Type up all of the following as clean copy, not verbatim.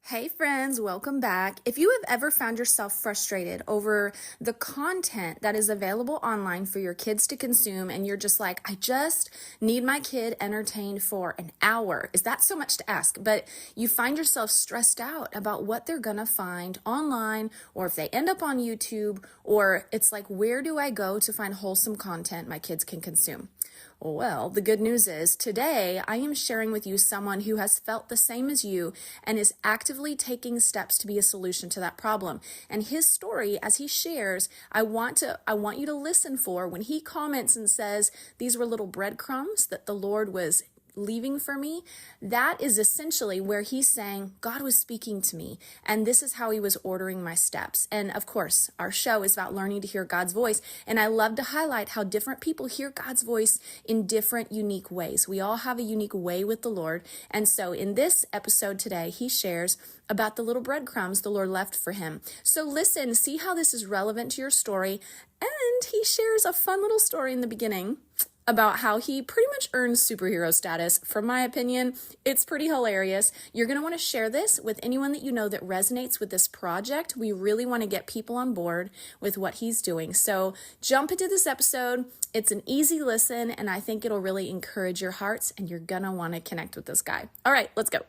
Hey friends, welcome back. If you have ever found yourself frustrated over the content that is available online for your kids to consume and you're just like, I just need my kid entertained for an hour. Is that so much to ask? But you find yourself stressed out about what they're gonna find online, or if they end up on YouTube, or it's like, where do I go to find wholesome content my kids can consume? Well, the good news is today I am sharing with you someone who has felt the same as you and is actively taking steps to be a solution to that problem. And his story, as he shares, I want you to listen for when he comments and says, these were little breadcrumbs that the Lord was leaving for me. That is essentially where he's saying God was speaking to me and this is how he was ordering my steps. And of course, our show is about learning to hear God's voice, and I love to highlight how different people hear God's voice in different unique ways. We all have a unique way with the Lord, and so in this episode today he shares about the little breadcrumbs the Lord left for him. So listen, see how this is relevant to your story, and he shares a fun little story in the beginning about how he pretty much earns superhero status. From my opinion, it's pretty hilarious. You're going to want to share this with anyone that you know that resonates with this project. We really want to get people on board with what he's doing. So jump into this episode. It's an easy listen, and I think it'll really encourage your hearts, and you're going to want to connect with this guy. All right, let's go.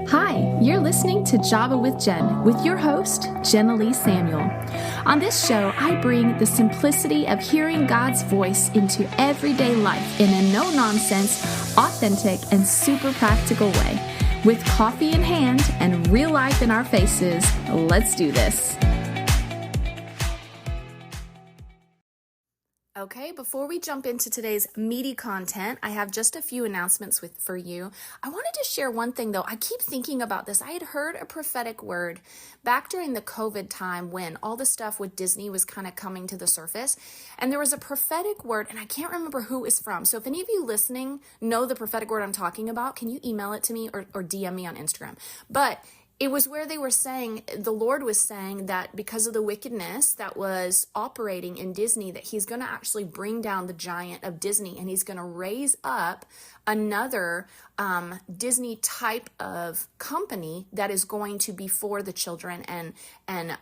Hi, you're listening to Java with Jen with your host, Jenilee Samuel. On this show, I bring the simplicity of hearing God's voice into everyday life in a no-nonsense, authentic, and super practical way. With coffee in hand and real life in our faces, let's do this. Okay, before we jump into today's meaty content, I have just a few announcements for you. I wanted to share one thing though. I keep thinking about this. I had heard a prophetic word back during the COVID time when all the stuff with Disney was kind of coming to the surface. And there was a prophetic word, and I can't remember who it's from. So if any of you listening know the prophetic word I'm talking about, can you email it to me or DM me on Instagram? But it was where they were saying, the Lord was saying that because of the wickedness that was operating in Disney, that he's going to actually bring down the giant of Disney, and he's going to raise up another Disney type of company that is going to be for the children and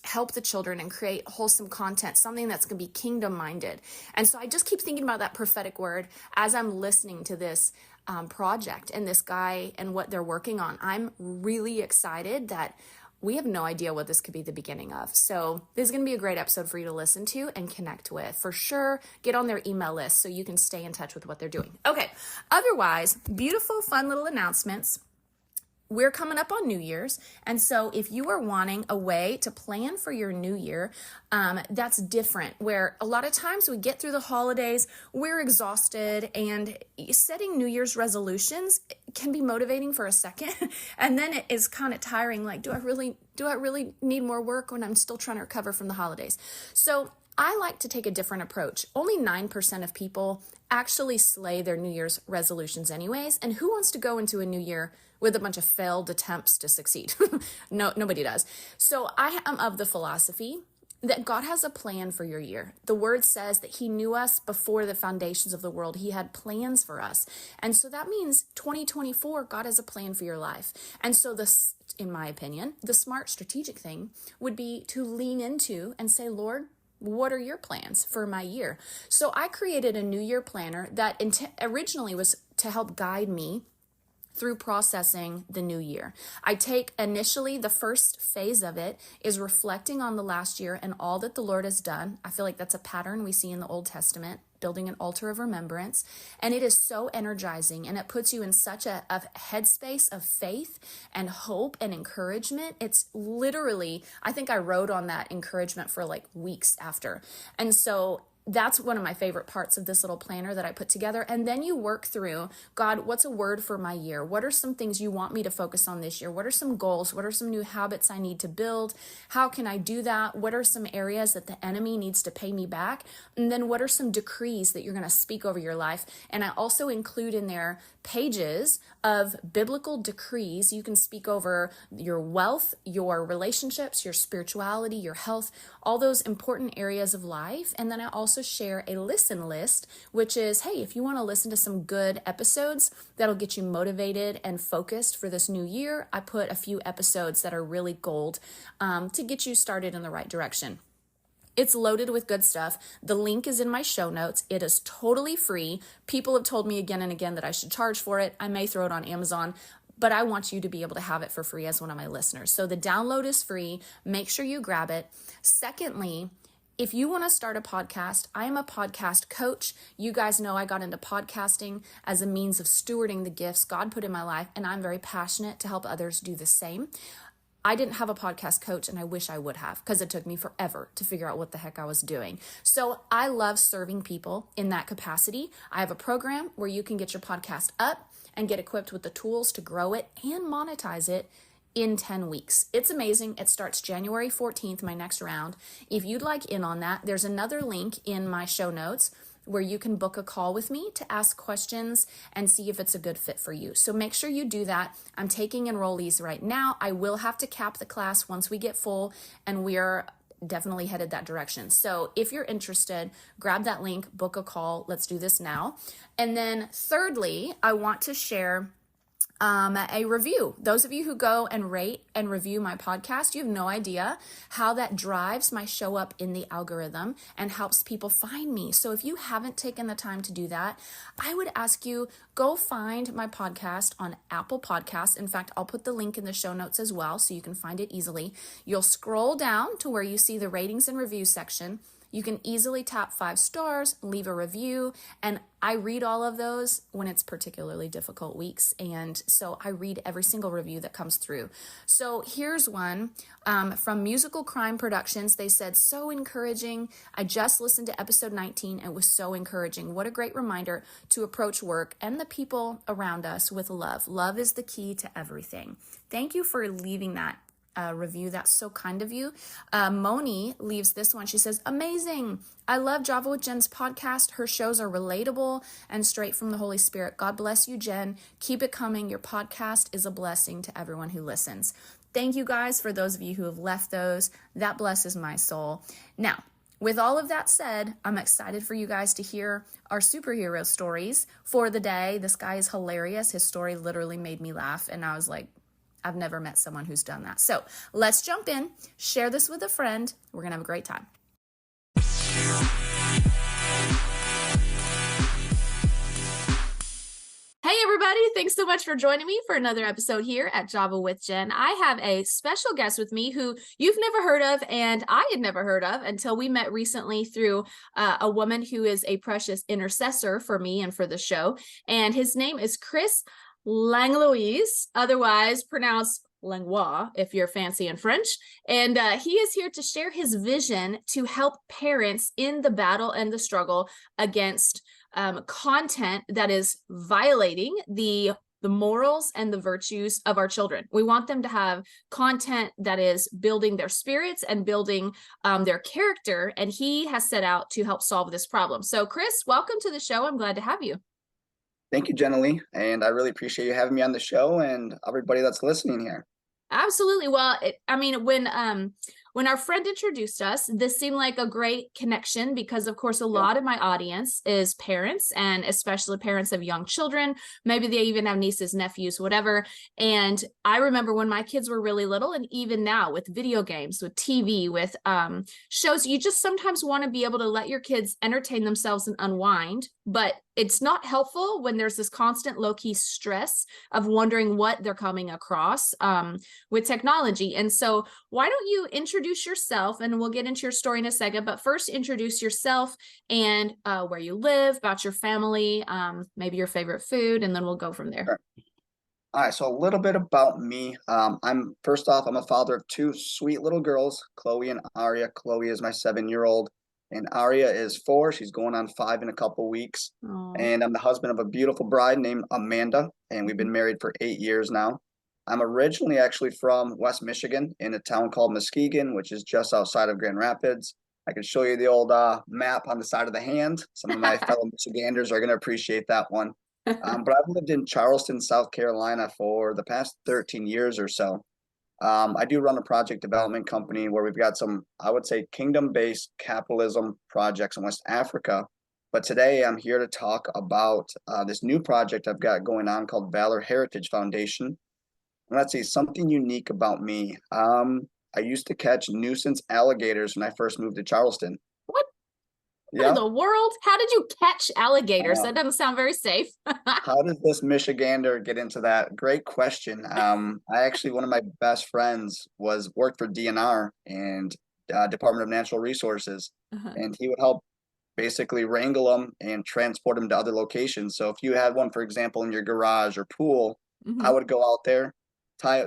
help the children and create wholesome content, something that's going to be kingdom minded. And so I just keep thinking about that prophetic word as I'm listening to this project and this guy and what they're working on. I'm really excited that we have no idea what this could be the beginning of. So this is going to be a great episode for you to listen to and connect with. For sure, get on their email list so you can stay in touch with what they're doing. Okay, otherwise, beautiful, fun little announcements. We're coming up on New Year's, and so if you are wanting a way to plan for your new year, that's different, where a lot of times we get through the holidays, we're exhausted, and setting New Year's resolutions can be motivating for a second, and then it is kind of tiring, like, do I really need more work when I'm still trying to recover from the holidays? So I like to take a different approach. Only 9% of people actually slay their New Year's resolutions anyways, and who wants to go into a new year with a bunch of failed attempts to succeed? No, nobody does. So I am of the philosophy that God has a plan for your year. The word says that he knew us before the foundations of the world. He had plans for us. And so that means 2024, God has a plan for your life. And so this, in my opinion, the smart strategic thing would be to lean into and say, Lord, what are your plans for my year? So I created a New Year planner that originally was to help guide me through processing the new year. I take initially the first phase of it is reflecting on the last year and all that the Lord has done. I feel like that's a pattern we see in the Old Testament, building an altar of remembrance. And it is so energizing, and it puts you in such a headspace of faith and hope and encouragement. It's literally, I think I wrote on that encouragement for like weeks after. And so that's one of my favorite parts of this little planner that I put together. And then you work through, God, what's a word for my year? What are some things you want me to focus on this year? What are some goals? What are some new habits I need to build? How can I do that? What are some areas that the enemy needs to pay me back? And then what are some decrees that you're going to speak over your life? And I also include in there pages of biblical decrees. You can speak over your wealth, your relationships, your spirituality, your health, all those important areas of life. And then I also also share a listen list, which is, hey, if you want to listen to some good episodes that'll get you motivated and focused for this new year, I put a few episodes that are really gold to get you started in the right direction. It's loaded with good stuff. The link is in my show notes. It is totally free. People have told me again and again that I should charge for it. I may throw it on Amazon, but I want you to be able to have it for free as one of my listeners. So the download is free. Make sure you grab it. Secondly, if you want to start a podcast, I am a podcast coach. You guys know I got into podcasting as a means of stewarding the gifts God put in my life, and I'm very passionate to help others do the same. I didn't have a podcast coach, and I wish I would have, because it took me forever to figure out what the heck I was doing. So I love serving people in that capacity. I have a program where you can get your podcast up and get equipped with the tools to grow it and monetize it in 10 weeks. It's amazing. It starts January 14th, my next round. If you'd like in on that, there's another link in my show notes where you can book a call with me to ask questions and see if it's a good fit for you. So make sure you do that. I'm taking enrollees right now. I will have to cap the class once we get full, and we are definitely headed that direction. So if you're interested, grab that link, book a call. Let's do this now. And then thirdly, I want to share a review. Those of you who go and rate and review my podcast, you have no idea how that drives my show up in the algorithm and helps people find me. So if you haven't taken the time to do that, I would ask you, go find my podcast on Apple Podcasts. In fact, I'll put the link in the show notes as well, so you can find it easily. You'll scroll down to where you see the ratings and reviews section. You can easily tap 5 stars, leave a review, and I read all of those when it's particularly difficult weeks, and so I read every single review that comes through. So here's one from Musical Crime Productions. They said, so encouraging. I just listened to episode 19 and it was so encouraging. What a great reminder to approach work and the people around us with love. Love is the key to everything. Thank you for leaving that review. That's so kind of you. Moni leaves this one. She says, amazing. I love Java with Jen's podcast. Her shows are relatable and straight from the Holy Spirit. God bless you, Jen. Keep it coming. Your podcast is a blessing to everyone who listens. Thank you guys for those of you who have left those. That blesses my soul. Now, with all of that said, I'm excited for you guys to hear our superhero stories for the day. This guy is hilarious. His story literally made me laugh, and I was like, I've never met someone who's done that. So let's jump in, share this with a friend. We're going to have a great time. Hey everybody, thanks so much for joining me for another episode here at Java with Jen. I have a special guest with me who you've never heard of, and I had never heard of until we met recently through a woman who is a precious intercessor for me and for the show. And his name is Chris Langlois, otherwise pronounced Langlois if you're fancy in French. And he is here to share his vision to help parents in the battle and the struggle against content that is violating the morals and the virtues of our children. We want them to have content that is building their spirits and building their character. And he has set out to help solve this problem. So Chris, welcome to the show. I'm glad to have you. Thank you, Jenilee, and I really appreciate you having me on the show and everybody that's listening here. Absolutely. Well, when our friend introduced us, this seemed like a great connection because, of course, a lot of my audience is parents, and especially parents of young children. Maybe they even have nieces, nephews, whatever. And I remember when my kids were really little, and even now with video games, with TV, with shows, you just sometimes want to be able to let your kids entertain themselves and unwind. But it's not helpful when there's this constant low-key stress of wondering what they're coming across with technology. And so why don't you introduce yourself, and we'll get into your story in a second, but first introduce yourself and where you live, about your family, maybe your favorite food, and then we'll go from there. Sure. All right, so a little bit about me. I'm a father of 2 sweet little girls, Chloe and Aria. Chloe is my 7-year-old, and Aria is 4. She's going on 5 in a couple weeks. Aww. And I'm the husband of a beautiful bride named Amanda, and we've been married for 8 years now. I'm originally actually from West Michigan in a town called Muskegon, which is just outside of Grand Rapids. I can show you the old map on the side of the hand. Some of my fellow Michiganders are going to appreciate that one. But I've lived in Charleston, South Carolina for the past 13 years or so. I do run a project development company where we've got some, I would say, kingdom-based capitalism projects in West Africa. But today I'm here to talk about this new project I've got going on called Valor Heritage Foundation. And let's see, something unique about me. I used to catch nuisance alligators when I first moved to Charleston. What? What in Yep. the world? How did you catch alligators? That doesn't sound very safe. How did this Michigander get into that? Great question. I actually, one of my best friends was worked for DNR and Department of Natural Resources, Uh-huh. and he would help basically wrangle them and transport them to other locations. So if you had one, for example, in your garage or pool, I Hmm. would go out there,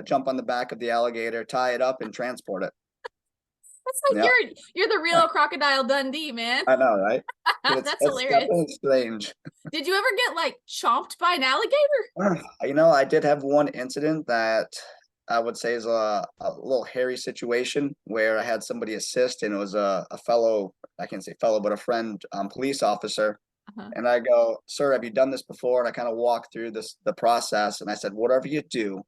jump on the back of the alligator, tie it up, and transport it. That's like Yeah, you're the real Crocodile Dundee, man. I know, right? That's It's hilarious. definitely strange. Did you ever get like chomped by an alligator? I did have one incident that I would say is a little hairy situation where I had somebody assist, and it was a fellow, I can't say fellow, but a friend, police officer. Uh-huh. And I go, "Sir, have you done this before?" And I kind of walked through the process, and I said, "Whatever you do,"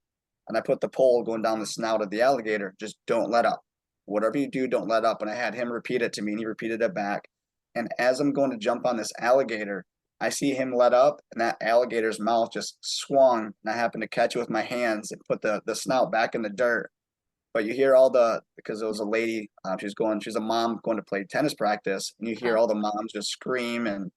and I put the pole going down the snout of the alligator, just don't let up. Whatever you do, don't let up. And I had him repeat it to me, and he repeated it back. And as I'm going to jump on this alligator, I see him let up, and that alligator's mouth just swung, and I happened to catch it with my hands and put the snout back in the dirt. But you hear all the, because it was a lady, she's a mom going to play tennis practice, and you hear Uh-huh. all the moms just scream, and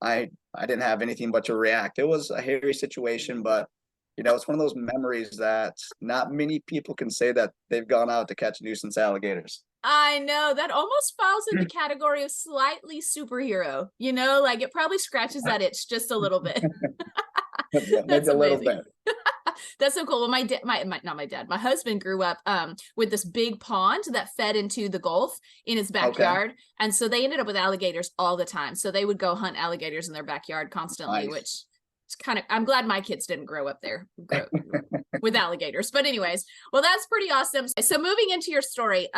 I didn't have anything but to react. It was a hairy situation, but it's one of those memories that not many people can say that they've gone out to catch nuisance alligators. I know that almost falls in the category of slightly superhero, like it probably scratches that itch just a little bit. Maybe That's a little amazing. bit. That's so cool. Well, not my dad, my husband grew up with this big pond that fed into the Gulf in his Okay, backyard. And so they ended up with alligators all the time. So they would go hunt alligators in their backyard constantly, which nice. is I'm glad my kids didn't grow up there with alligators. But anyways, well, that's pretty awesome. So moving into your story,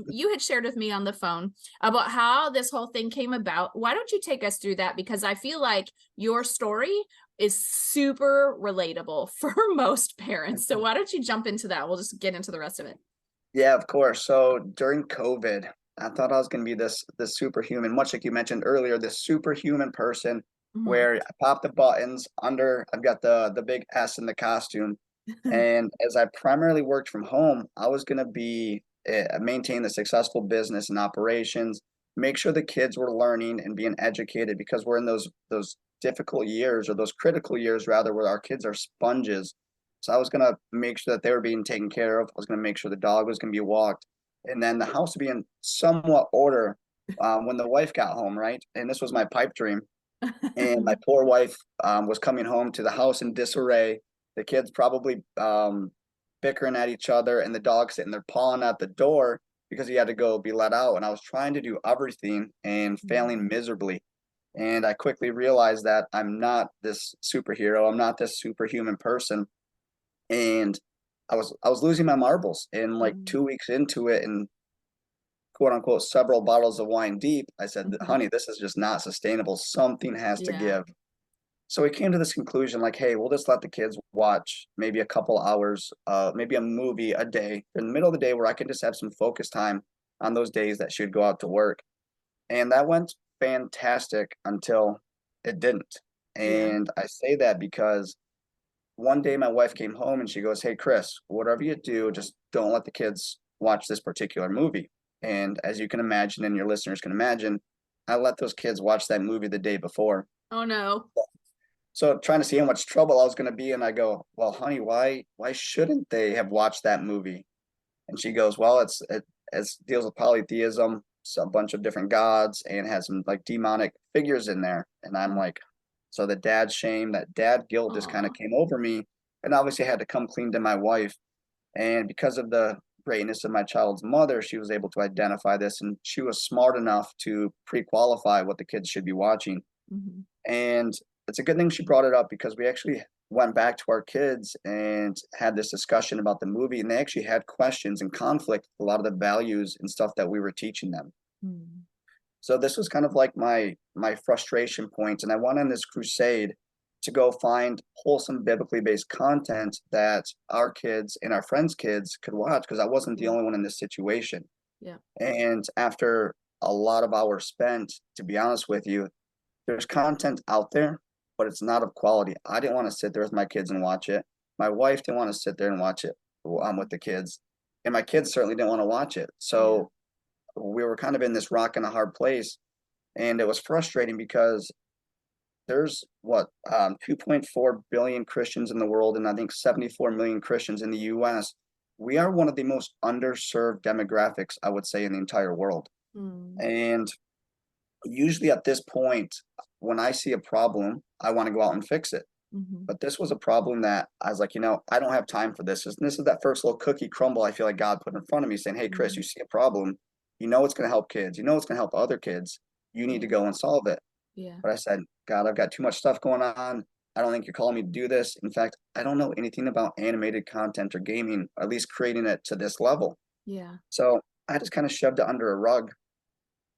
you had shared with me on the phone about how this whole thing came about. Why don't you take us through that? Because I feel like your story is super relatable for most parents. So why don't you jump into that? We'll just get into the rest of it. Yeah, of course. So during COVID, I thought I was going to be this superhuman, much like you mentioned earlier, this superhuman person Mhm. where I pop the buttons under. I've got the big S in the costume, and as I primarily worked from home, I was going to be maintain a successful business and operations, make sure the kids were learning and being educated because we're in those difficult years, or those critical years rather, where our kids are sponges. So I was gonna make sure that they were being taken care of. I was gonna make sure the dog was gonna be walked, and then the house would be in somewhat order when the wife got home, right? And this was my pipe dream. And my poor wife was coming home to the house in disarray. The kids probably bickering at each other, and the dog sitting there pawing at the door because he had to go be let out. And I was trying to do everything and failing miserably. And I quickly realized that I'm not this superhero. I'm not this superhuman person. And I was losing my marbles. And like 2 weeks into it, and quote unquote several bottles of wine deep, I said, Mhm. "Honey, this is just not sustainable. Something has to Yeah. give." So we came to this conclusion, like, hey, we'll just let the kids watch maybe a couple hours, maybe a movie a day in the middle of the day where I can just have some focus time on those days that she'd go out to work. And that went fantastic until it didn't. Yeah. And I say that because one day my wife came home and she goes, "Hey, Chris, whatever you do, just don't let the kids watch this particular movie." And as you can imagine, and your listeners can imagine, I let those kids watch that movie the day before. Oh no. So trying to see how much trouble I was going to be, and I go, "Well, honey, why shouldn't they have watched that movie?" And she goes, "Well, it deals with polytheism, so a bunch of different gods, and has some like demonic figures in there." And I'm like, so the dad shame, that dad guilt just kind of Aw. came over me, and obviously I had to come clean to my wife. And because of the greatness of my child's mother, she was able to identify this, and she was smart enough to pre-qualify what the kids should be watching. Mhm. And it's a good thing she brought it up because we actually went back to our kids and had this discussion about the movie, and they actually had questions and conflict with a lot of the values and stuff that we were teaching them. So this was kind of like my frustration point, and I went on this crusade to go find wholesome biblically based content that our kids and our friends' kids could watch because I wasn't the Yeah. only one in this situation. Yeah. And after a lot of hours spent, to be honest with you, there's content out there, but it's not of quality. I didn't want to sit there with my kids and watch it. My wife didn't want to sit there and watch it with the kids. And my kids certainly didn't want to watch it. Yeah. So we were kind of in this rock and a hard place. And it was frustrating because there's 2.4 billion Christians in the world, and I think 74 million Christians in the US. We are one of the most underserved demographics, I would say, in the entire world. Mm. And usually at this point, when I see a problem, I want to go out and fix it. Mm-hmm. But this was a problem that I was like, I don't have time for this. And this is that first little cookie crumble I feel like God put in front of me saying, hey, Chris, Mm-hmm. you see a problem. You know it's going to help kids. You know it's going to help other kids. You need to Yeah. go and solve it. Yeah. But I said, God, I've got too much stuff going on. I don't think you're calling me to do this. In fact, I don't know anything about animated content or gaming, or at least creating it to this level. Yeah. So I just kind of shoved it under a rug.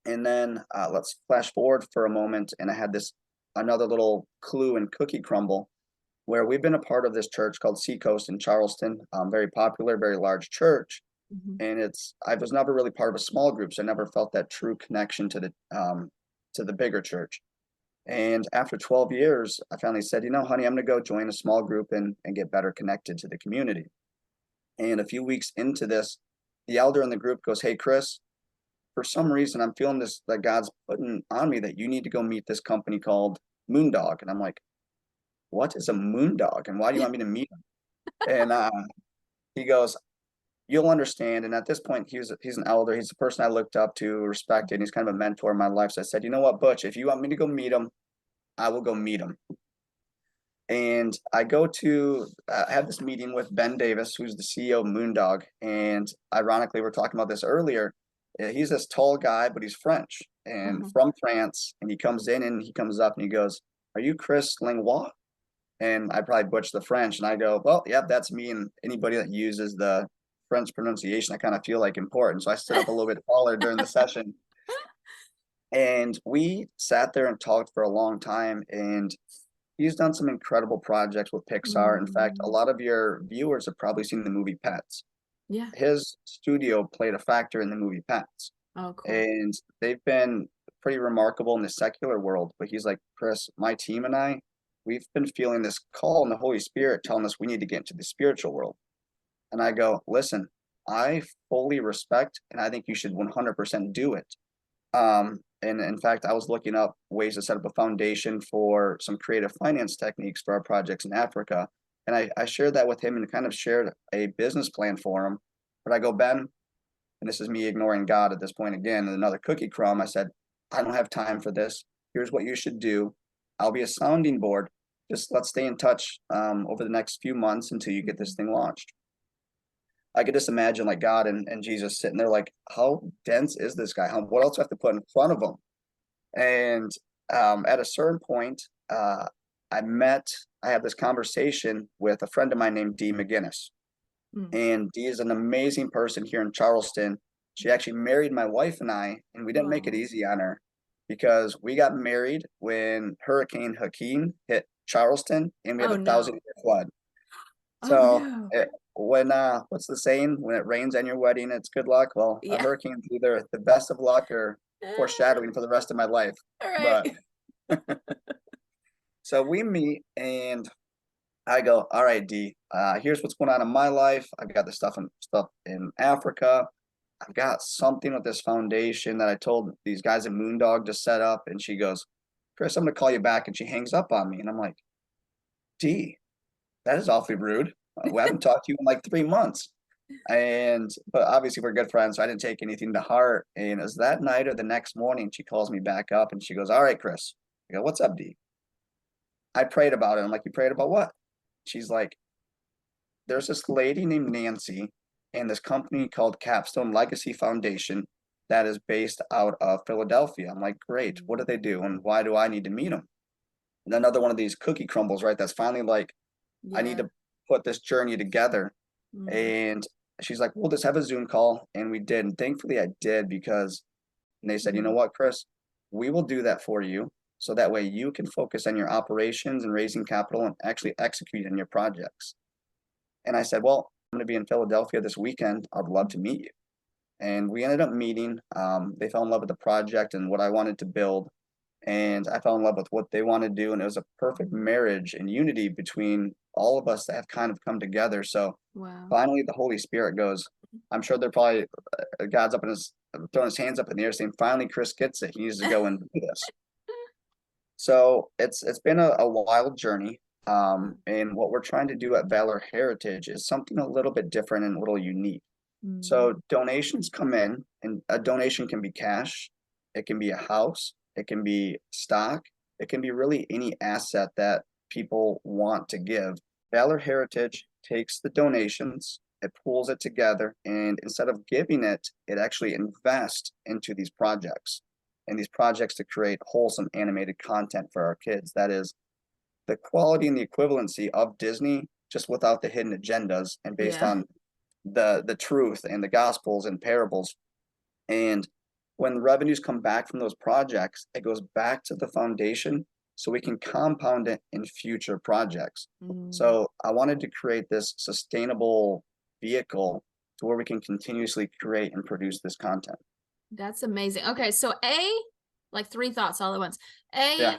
And then let's flash forward for a moment. And I had another little clue and cookie crumble where we've been a part of this church called Seacoast in Charleston, very popular, very large church. Mm-hmm. And I was never really part of a small group, so I never felt that true connection to the bigger church. And after 12 years, I finally said, honey, I'm going to go join a small group and get better connected to the community. And a few weeks into this, the elder in the group goes, hey, Chris, for some reason, I'm feeling this, that God's putting on me that you need to go meet this company called Moondog. And I'm like, what is a Moondog? And why do you want me to meet him? And he goes, you'll understand. And at this point, he's an elder. He's the person I looked up to, respected. He's kind of a mentor in my life. So I said, you know what, Butch, if you want me to go meet him, I will go meet him. And I go to have this meeting with Ben Davis, who's the CEO of Moondog. And ironically, we're talking about this earlier. He's this tall guy, but he's French and Uh-huh. from France. And he comes in and he comes up and he goes, are you Chris Langlois? And I probably butchered the French. And I go, well, yep, that's me. And anybody that uses the French pronunciation, I kind of feel like important. So I stood up a little bit taller during the session. And we sat there and talked for a long time. And he's done some incredible projects with Pixar. In fact, a Mm. lot of your viewers have probably seen the movie Pets. Yeah. His studio played a factor in the movie Pets. Oh, cool. And they've been pretty remarkable in the secular world. But he's like, Chris, my team and we've been feeling this call in the Holy Spirit telling us we need to get into the spiritual world. And I go, listen, I fully respect and I think you should 100% do it. And in fact, I was looking up ways to set up a foundation for some creative finance techniques for our projects in Africa. And I shared that with him and kind of shared a business plan for him. But I go, Ben, and this is me ignoring God at this point again, and another cookie crumb. I said, I don't have time for this. Here's what you should do. I'll be a sounding board. Just let's stay in touch over the next few months until you get this thing launched. I could just imagine like God and Jesus sitting there like, how dense is this guy? What else do I have to put in front of him? And at a certain point, I have this conversation with a friend of mine named Dee McGinnis. Mm. And Dee is an amazing person here in Charleston. She actually married my wife and and we didn't make it Oh. easy on her because we got married when Hurricane Hakeem hit Charleston and we had Oh a no. 1,000-year flood. Oh So no. when what's the saying? When it rains on your wedding, it's good luck. Well, a Yeah. hurricane's either the best of luck or foreshadowing for the rest of my life. All But right. so we meet and I go, all right, D, here's what's going on in my life. I've got this stuff in Africa. I've got something with this foundation that I told these guys at Moondog to set up. And she goes, Chris, I'm going to call you back. And she hangs up on me. And I'm like, D, that is awfully rude. We haven't talked to you in like 3 months. But obviously we're good friends. So I didn't take anything to heart. And it was that night or the next morning, she calls me back up and she goes, all right, Chris. I go, what's up, D? I prayed about it. I'm like, you prayed about what? She's like, there's this lady named Nancy and this company called Capstone Legacy Foundation that is based out of Philadelphia. I'm like, great. What do they do? And why do I need to meet them? And another one of these cookie crumbles, right? That's finally like, I need Yeah. to put this journey together. Mm. And she's like, we'll just have a Zoom call. And we did. And thankfully I did because they said, you know Mhm. what, Chris, we will do that for you. So that way you can focus on your operations and raising capital and actually executing your projects. And I said, well, I'm going to be in Philadelphia this weekend. I'd love to meet you. And we ended up meeting. They fell in love with the project and what I wanted to build. And I fell in love with what they want to do. And it was a perfect marriage and unity between all of us that have kind of come together. So Wow. finally, the Holy Spirit goes, I'm sure they're probably, God's up in his, throwing his hands up in the air saying, finally, Chris gets it. He needs to go and do this. So it's been a wild journey. And what we're trying to do at Valor Heritage is something a little bit different and a little unique. Mm. So donations come in, and a donation can be cash, it can be a house, it can be stock, it can be really any asset that people want to give. Valor Heritage takes the donations, it pulls it together, and instead of giving it, it actually invests into these projects and these projects to create wholesome animated content for our kids. That is the quality and the equivalency of Disney, just without the hidden agendas and based Yeah. on the truth and the gospels and parables. And when the revenues come back from those projects, it goes back to the foundation so we can compound it in future projects. Mm. So I wanted to create this sustainable vehicle to where we can continuously create and produce this content. That's amazing. Okay, so like three thoughts all at once. Yeah.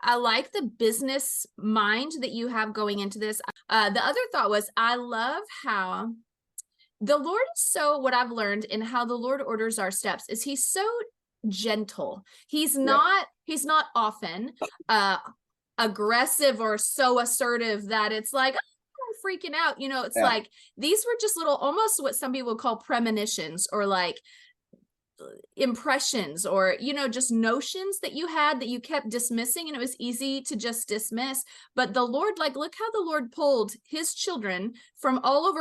I like the business mind that you have going into this. The other thought was, I love how the Lord is so, what I've learned in how the Lord orders our steps is he's so gentle. Yep. He's not often aggressive or so assertive that it's like, oh, I'm freaking out. It's Yeah. like these were just little, almost what some people call premonitions, or like impressions, or just notions that you had that you kept dismissing, and it was easy to just dismiss. But the Lord, like, look how the Lord pulled his children from all over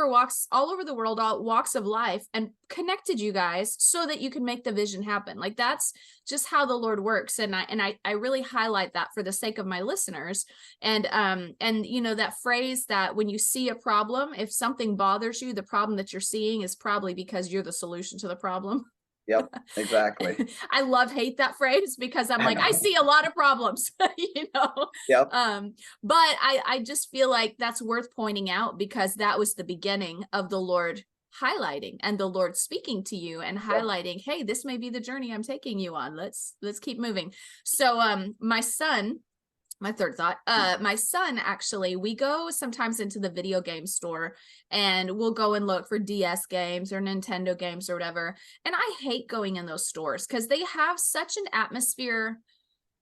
the world, all walks of life, and connected you guys so that you can make the vision happen. Like, that's just how the Lord works. And I really highlight that for the sake of my listeners. And that phrase that when you see a problem, if something bothers you, the problem that you're seeing is probably because you're the solution to the problem. Yep. Exactly. I hate that phrase, because I'm I like, I know. see a lot of problems, Yep. but I just feel like that's worth pointing out, because that was the beginning of the Lord highlighting and the Lord speaking to you and Yep. highlighting, hey, this may be the journey I'm taking you on. Let's keep moving. So my third thought, my son, actually, we go sometimes into the video game store and we'll go and look for DS games or Nintendo games or whatever. And I hate going in those stores because they have such an atmosphere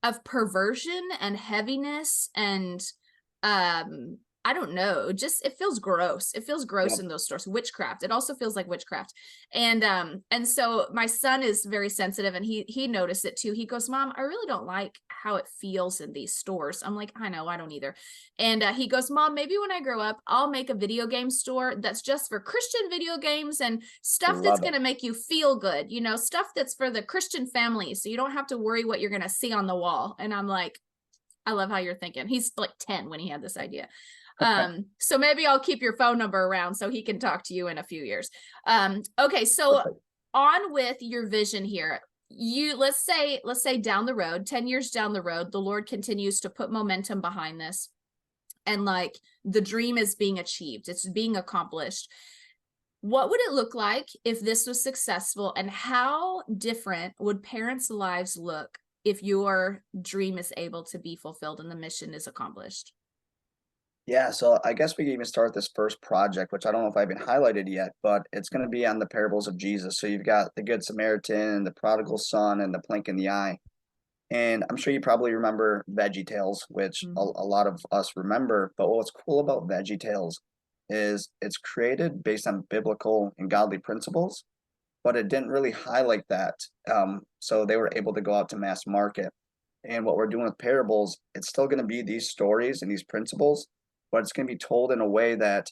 of perversion and heaviness and I don't know, just it feels gross. It feels gross Yep. in those stores. Witchcraft. It also feels like witchcraft. And so my son is very sensitive, and he noticed it too. He goes, Mom, I really don't like how it feels in these stores. I'm like, I know, I don't either. And he goes, Mom, maybe when I grow up, I'll make a video game store that's just for Christian video games and stuff that's Love it. going to make you feel good, stuff that's for the Christian family. So you don't have to worry what you're going to see on the wall. And I'm like, I love how you're thinking. He's like 10 when he had this idea. So maybe I'll keep your phone number around so he can talk to you in a few years. Okay. So Perfect. on with your vision here. Let's say down the road, 10 years down the road, the Lord continues to put momentum behind this. And like the dream is being achieved. It's being accomplished. What would it look like if this was successful, and how different would parents' lives look if your dream is able to be fulfilled and the mission is accomplished? Yeah, so I guess we can even start this first project, which I don't know if I've been highlighted yet, but it's going to be on the parables of Jesus. So you've got the Good Samaritan, the prodigal son, and the plank in the eye. And I'm sure you probably remember Veggie Tales, which a lot of us remember. But what's cool about Veggie Tales is it's created based on biblical and godly principles, but it didn't really highlight that. So they were able to go out to mass market. And what we're doing with parables, it's still going to be these stories and these principles, but it's going to be told in a way that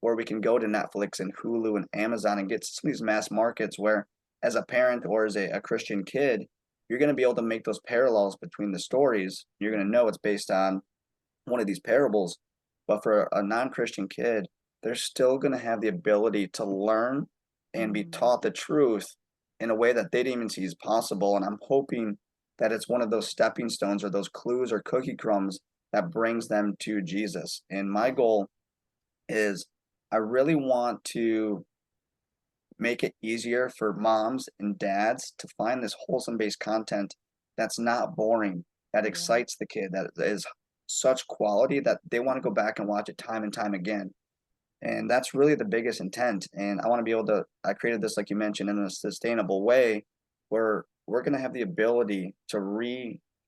where we can go to Netflix and Hulu and Amazon and get to some of these mass markets where, as a parent or as a Christian kid, you're going to be able to make those parallels between the stories. You're going to know it's based on one of these parables. But for a non Christian kid, they're still going to have the ability to learn and be Mm. taught the truth in a way that they didn't even see as possible. And I'm hoping that it's one of those stepping stones or those clues or cookie crumbs that brings them to Jesus. And my goal is I really want to make it easier for moms and dads to find this wholesome based content that's not boring, that Yeah. excites the kid, that is such quality that they want to go back and watch it time and time again. And that's really the biggest intent. And I want to be able to, I created this, like you mentioned, in a sustainable way where we're going to have the ability to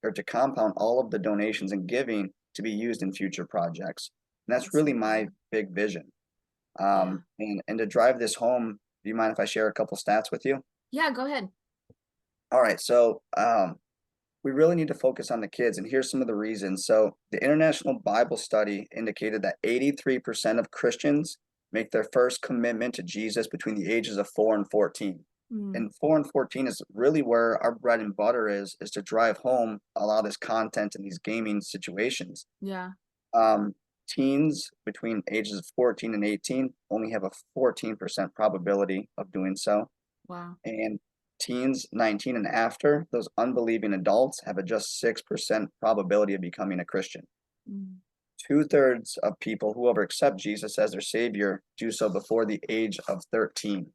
or to compound all of the donations and giving to be used in future projects. And that's That's so really my cool. big vision. Yeah. And to drive this home, do you mind if I share a couple stats with you? Yeah, go ahead. All right. So, we really need to focus on the kids, and here's some of the reasons. So, the International Bible Study indicated that 83% of Christians make their first commitment to Jesus between the ages of 4 and 14. Mm, And 4 and 14 is really where our bread and butter is to drive home a lot of this content and these gaming situations. yeah. Um, Teens between ages of 14 and 18 only have a 14% probability of doing so. Wow. And teens 19 and after, those unbelieving adults have a just 6% probability of becoming a Christian. Mm, Two-thirds of people who ever accept Jesus as their savior do so before the age of 13.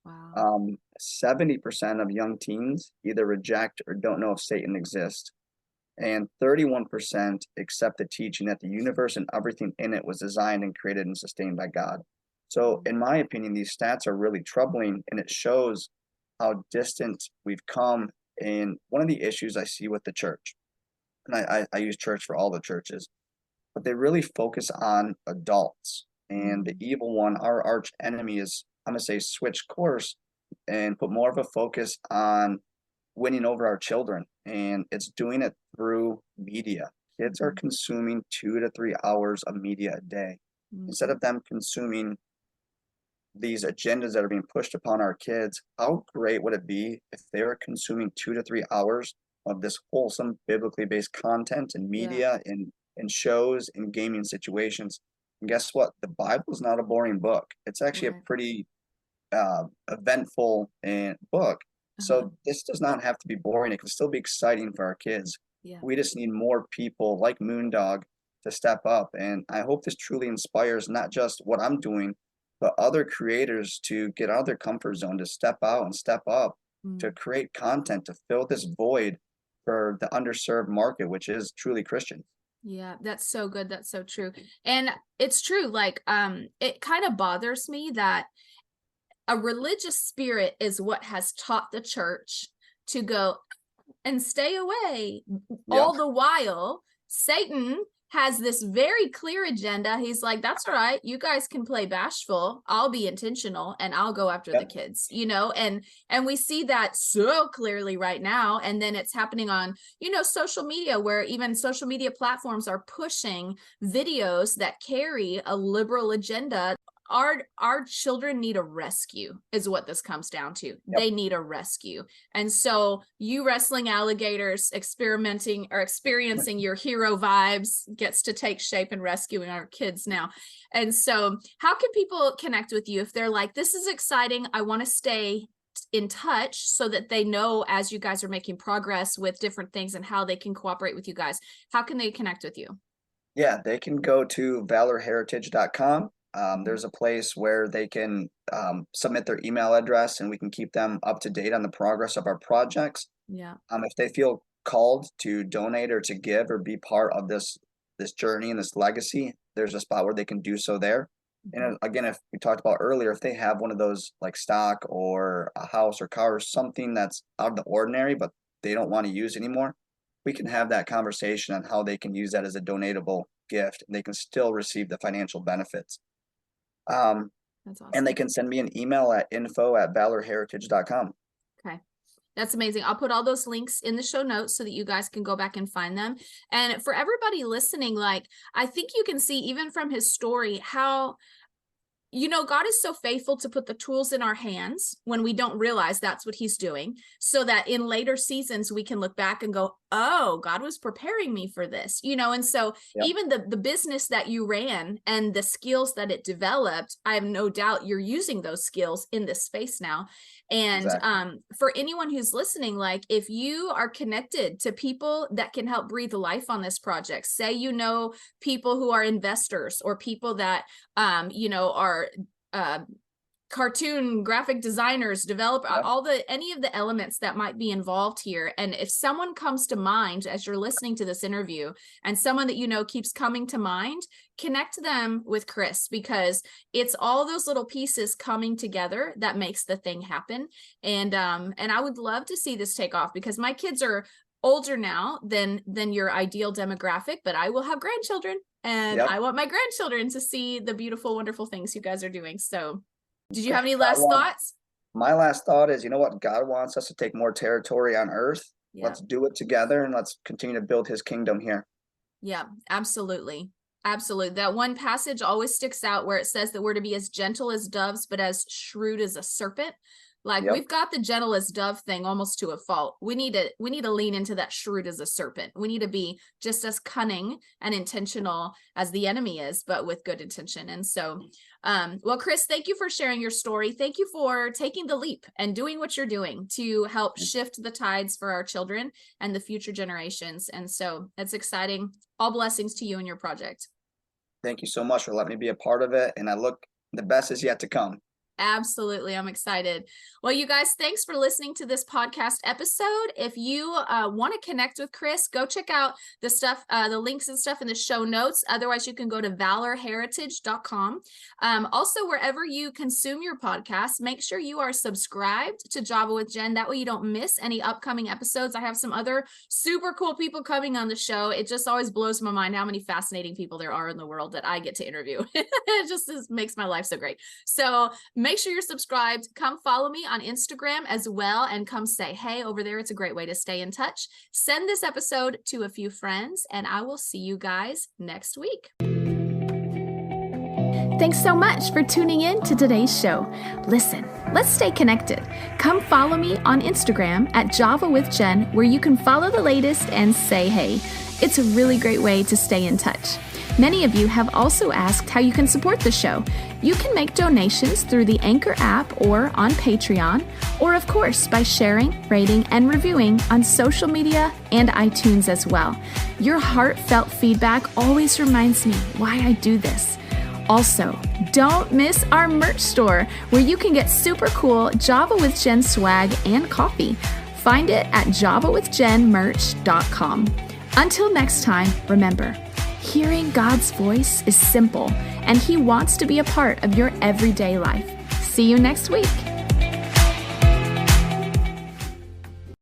wow. 70% of young teens either reject or don't know if Satan exists. And 31% accept the teaching that the universe and everything in it was designed and created and sustained by God. So, Mm, in my opinion, these stats are really troubling, and it shows how distant we've come. And one of the issues I see with the church, and I use church for all the churches, but they really focus on adults. And the mm, evil one, our arch enemy, is, I'm going to say, switch course and put more of a focus on winning over our children. And it's doing it through media. Kids are mhm, consuming 2 to 3 hours of media a day. Instead mhm. of them consuming these agendas that are being pushed upon our kids, how great would it be if they were consuming 2 to 3 hours of this wholesome, biblically based content and Yeah. media and shows and gaming situations? And guess what? The Bible is not a boring book. It's actually a Right. pretty eventful and book. Uh-huh. So this does not have to be boring. It can still be exciting for our kids. Yeah. We just need more people like Moondog to step up. And I hope this truly inspires not just what I'm doing, but other creators to get out of their comfort zone, to step out and step up, to Mm. create content, to fill this void for the underserved market, which is truly Christian. Yeah, that's so good. That's so true. And it's true. Like, it kind of bothers me that a religious spirit is what has taught the church to go and stay away. Yep. All the while, Satan has this very clear agenda. He's like, that's all right. You guys can play bashful. I'll be intentional and I'll go after the Yep. kids, and we see that so clearly right now. And then it's happening on, social media, where even social media platforms are pushing videos that carry a liberal agenda. Our children need a rescue is what this comes down to. Yep. They need a rescue. And so you wrestling alligators experimenting or experiencing your hero vibes gets to take shape in rescuing our kids now. And so how can people connect with you if they're like, this is exciting, I want to stay in touch, so that they know as you guys are making progress with different things and how they can cooperate with you guys? How can they connect with you? Yeah, they can go to valorheritage.com. Mhm. There's a place where they can submit their email address and we can keep them up to date on the progress of our projects. Yeah. If they feel called to donate or to give or be part of this journey and this legacy, there's a spot where they can do so there. And Mhm. again, if we talked about earlier, if they have one of those like stock or a house or car or something that's out of the ordinary, but they don't want to use anymore, we can have that conversation on how they can use that as a donatable gift and they can still receive the financial benefits. Um, That's and they awesome. can send me an email at info@valorheritage.com. Okay. That's amazing. I'll put all those links in the show notes so that you guys can go back and find them. And for everybody listening, like, I think you can see even from his story how God is so faithful to put the tools in our hands when we don't realize that's what he's doing, so that in later seasons we can look back and go, oh, God was preparing me for this, and so even the business that you ran and the skills that it developed, I have no doubt you're using those skills in this space now. And for anyone who's listening, like if you are connected to people that can help breathe life on this project, say, people who are investors or people that, are cartoon graphic designers, develop any of the elements that might be involved here. And if someone comes to mind as you're listening to this interview, and someone that keeps coming to mind, connect them with Chris, because it's all those little pieces coming together that makes the thing happen. And I would love to see this take off, because my kids are older now than your ideal demographic, but I will have grandchildren, and I want my grandchildren to see the beautiful, wonderful things you guys are doing. So did you have any last thoughts? My last thought is, what? God wants us to take more territory on earth. Yeah. Let's do it together, and let's continue to build his kingdom here. Yeah, absolutely. Absolutely. That one passage always sticks out where it says that we're to be as gentle as doves, but as shrewd as a serpent. Like we've got the gentle as dove thing almost to a fault. We need to lean into that shrewd as a serpent. We need to be just as cunning and intentional as the enemy is, but with good intention. And so, well, Chris, thank you for sharing your story. Thank you for taking the leap and doing what you're doing to help shift the tides for our children and the future generations. And so it's exciting. All blessings to you and your project. Thank you so much for letting me be a part of it. And the best is yet to come. Absolutely. I'm excited. Well, you guys, thanks for listening to this podcast episode. If you want to connect with Chris, go check out the stuff, the links and stuff in the show notes. Otherwise, you can go to valorheritage.com. Also, wherever you consume your podcast, make sure you are subscribed to Java with Jen. That way you don't miss any upcoming episodes. I have some other super cool people coming on the show. It just always blows my mind how many fascinating people there are in the world that I get to interview. It just makes my life so great. So make sure you're subscribed. Come follow me on Instagram as well, and come say hey over there. It's a great way to stay in touch. Send this episode to a few friends, and I will see you guys next week. Thanks so much for tuning in to today's show. Listen, let's stay connected. Come follow me on Instagram at JavawithJen, where you can follow the latest and say hey. It's a really great way to stay in touch. Many of you have also asked how you can support the show. You can make donations through the Anchor app or on Patreon, or of course by sharing, rating, and reviewing on social media and iTunes as well. Your heartfelt feedback always reminds me why I do this. Also, don't miss our merch store, where you can get super cool Java with Jen swag and coffee. Find it at JavawithJenMerch.com. Until next time, remember, hearing God's voice is simple, and He wants to be a part of your everyday life. See you next week.